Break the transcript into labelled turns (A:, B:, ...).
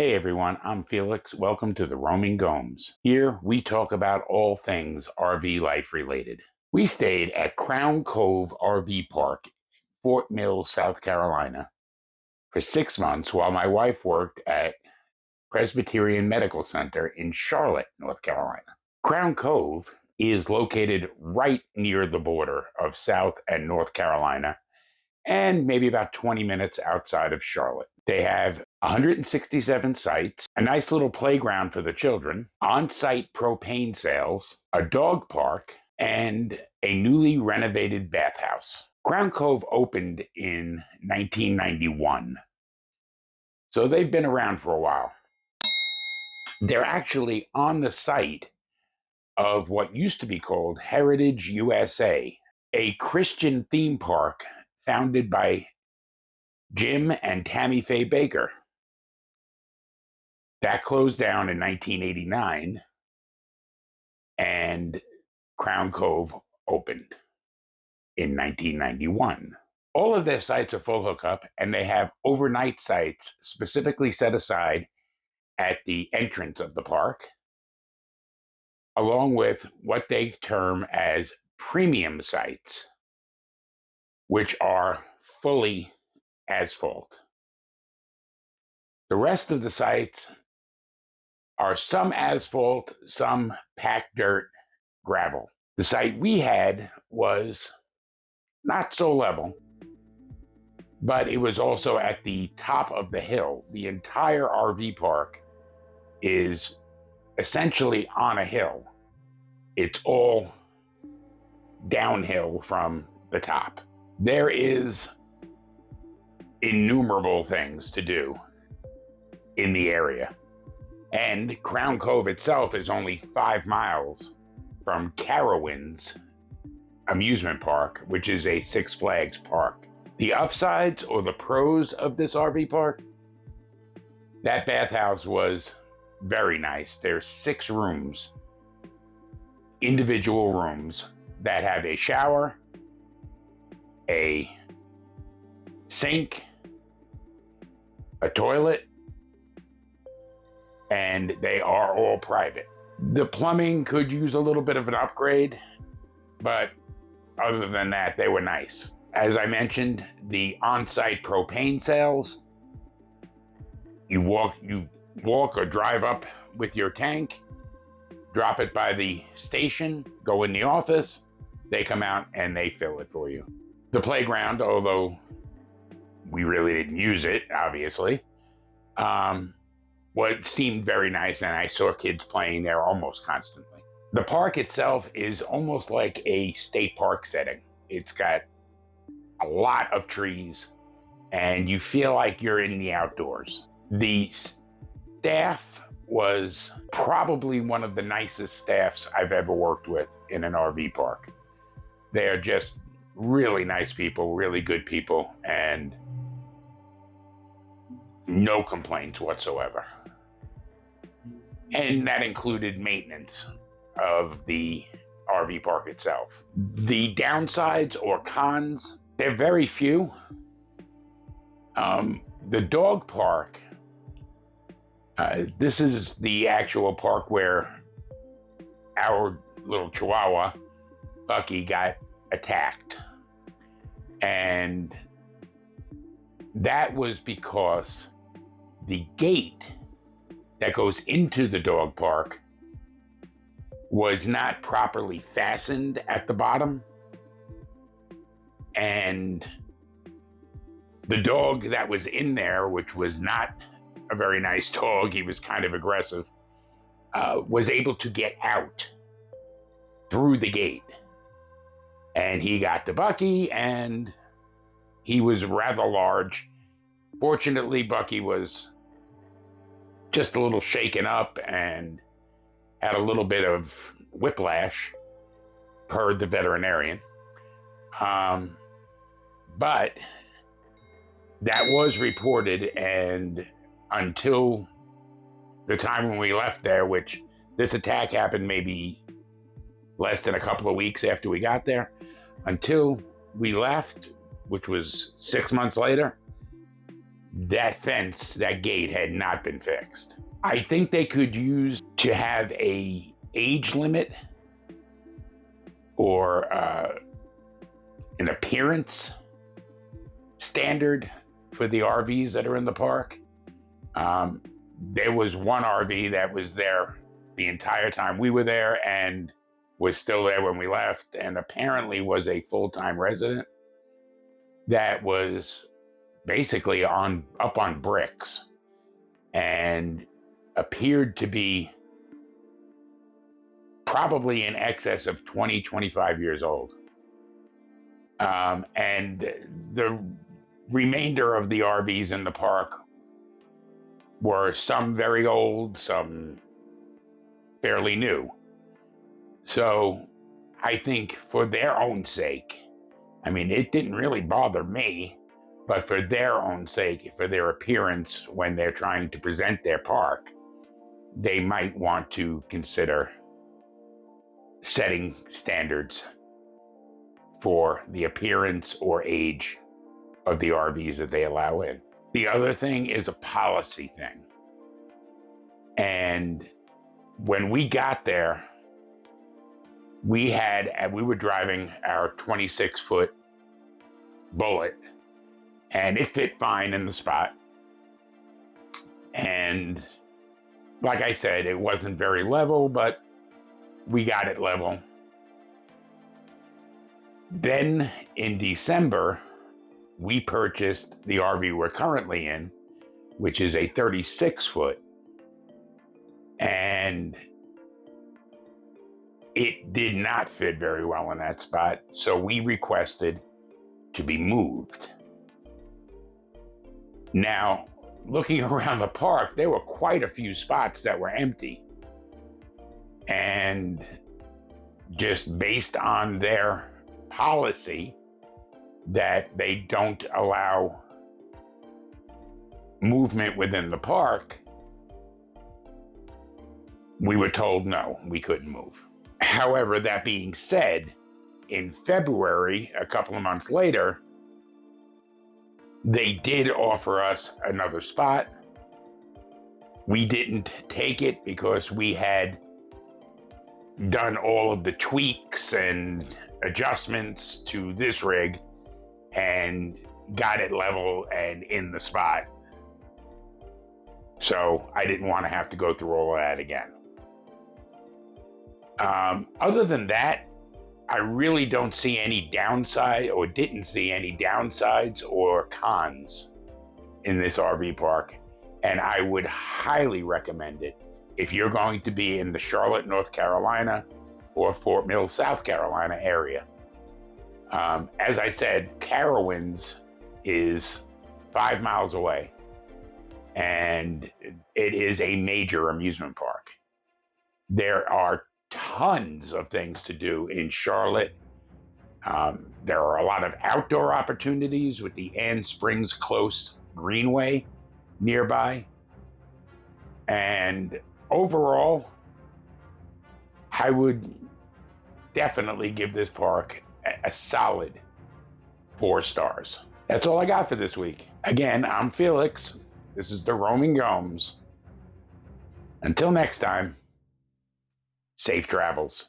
A: Hey everyone, I'm Felix. Welcome to the Roaming Gomes. Here we talk about all things RV life related. We stayed at Crown Cove RV Park, Fort Mill, South Carolina, for 6 months while my wife worked at Presbyterian Medical Center in Charlotte, North Carolina. Crown Cove is located right near the border of South and North Carolina and maybe about 20 minutes outside of Charlotte. They have 167 sites, a nice little playground for the children, on-site propane sales, a dog park, and a newly renovated bathhouse. Crown Cove opened in 1991, so they've been around for a while. They're actually on the site of what used to be called Heritage USA, a Christian theme park founded by Jim and Tammy Faye Baker. That closed down in 1989, and Crown Cove opened in 1991. All of their sites are full hookup, and they have overnight sites specifically set aside at the entrance of the park, along with what they term as premium sites, which are fully asphalt. The rest of the sites are some asphalt, some packed dirt, gravel. The site we had was not so level, but it was also at the top of the hill. The entire RV park is essentially on a hill. It's all downhill from the top. There is innumerable things to do in the area. And Crown Cove itself is only 5 miles from Carowinds amusement park, which is a Six Flags park. The upsides or the pros of this RV park, that bathhouse was very nice. There's 6 rooms, individual rooms that have a shower, a sink, a toilet, and they are all private. The plumbing could use a little bit of an upgrade, but other than that, they were nice. As I mentioned, the on-site propane sales, you walk or drive up with your tank, drop it by the station, go in the office, they come out and they fill it for you. The playground, although we really didn't use it, obviously, what seemed very nice, and I saw kids playing there almost constantly. The park itself is almost like a state park setting. It's got a lot of trees, and you feel like you're in the outdoors. The staff was probably one of the nicest staffs I've ever worked with in an RV park. They are just really nice people, really good people, and no complaints whatsoever. And that included maintenance of the RV park itself. The downsides or cons, they're very few. The dog park, this is the actual park where our little Chihuahua, Bucky, got attacked. And that was because the gate that goes into the dog park was not properly fastened at the bottom. And the dog that was in there, which was not a very nice dog, he was kind of aggressive, was able to get out through the gate. And he got to Bucky, and he was rather large. Fortunately, Bucky was just a little shaken up and had a little bit of whiplash, per the veterinarian. But that was reported, and until the time when we left there, which this attack happened maybe less than a couple of weeks after we got there, until we left, which was 6 months later, that fence, that gate had not been fixed. I think they could use to have a age limit or an appearance standard for the RVs that are in the park. There was one RV that was there the entire time we were there and was still there when we left, and apparently was a full-time resident that was basically up on bricks and appeared to be probably in excess of 20, 25 years old. And the remainder of the RVs in the park were some very old, some fairly new. So I think for their own sake, I mean, it didn't really bother me, but for their own sake, for their appearance when they're trying to present their park, they might want to consider setting standards for the appearance or age of the RVs that they allow in. The other thing is a policy thing. And when we got there, we were driving our 26-foot Bullet, and it fit fine in the spot. And like I said, it wasn't very level, but we got it level. Then in December, we purchased the RV we're currently in, which is a 36-foot. And it did not fit very well in that spot, so we requested to be moved. Now, looking around the park, there were quite a few spots that were empty. And just based on their policy that they don't allow movement within the park, we were told no, we couldn't move. However, that being said, in February, a couple of months later, they did offer us another spot. We didn't take it because we had done all of the tweaks and adjustments to this rig and got it level and in the spot. So I didn't want to have to go through all of that again. Other than that, I really don't see any downside, or didn't see any downsides or cons in this RV park. And I would highly recommend it if you're going to be in the Charlotte, North Carolina or Fort Mill, South Carolina area. As I said, Carowinds is 5 miles away, and it is a major amusement park. There are tons of things to do in Charlotte. There are a lot of outdoor opportunities with the Ann Springs Close Greenway nearby. And overall, I would definitely give this park a solid 4 stars. That's all I got for this week. Again, I'm Felix. This is the Roaming Gomes. Until next time, safe travels.